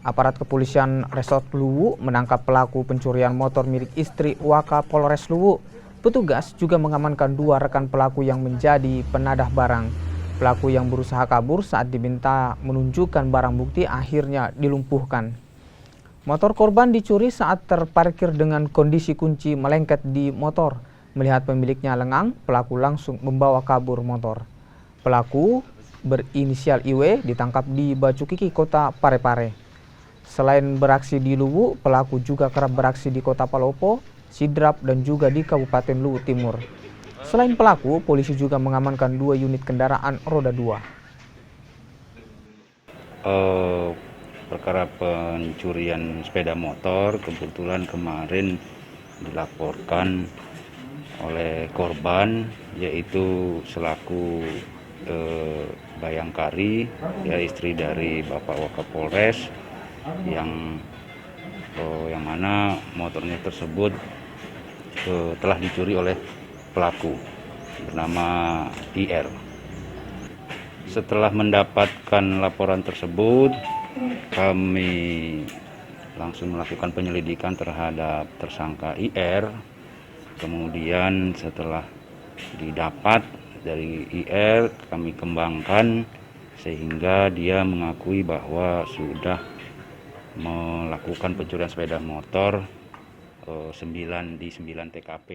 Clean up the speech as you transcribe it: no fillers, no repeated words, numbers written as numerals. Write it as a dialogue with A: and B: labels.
A: Aparat kepolisian Resort Luwu menangkap pelaku pencurian motor milik istri Wakapolres Luwu. Petugas juga mengamankan 2 rekan pelaku yang menjadi penadah barang. Pelaku yang berusaha kabur saat diminta menunjukkan barang bukti akhirnya dilumpuhkan. Motor korban dicuri saat terparkir dengan kondisi kunci melengket di motor. Melihat pemiliknya lengang, pelaku langsung membawa kabur motor. Pelaku berinisial IW ditangkap di Bacukiki, Kota Parepare. Selain beraksi di Luwu, pelaku juga kerap beraksi di Kota Palopo, Sidrap, dan juga di Kabupaten Luwu Timur. Selain pelaku, polisi juga mengamankan 2 unit kendaraan roda 2.
B: Perkara pencurian sepeda motor kebetulan kemarin dilaporkan oleh korban, yaitu selaku Bayangkari, ya istri dari Bapak Wakapolres, yang mana motornya tersebut telah dicuri oleh pelaku bernama IR. Setelah mendapatkan laporan tersebut, kami langsung melakukan penyelidikan terhadap tersangka IR. Kemudian setelah didapat dari IR, kami kembangkan sehingga dia mengakui bahwa sudah melakukan pencurian sepeda motor 9 TKP.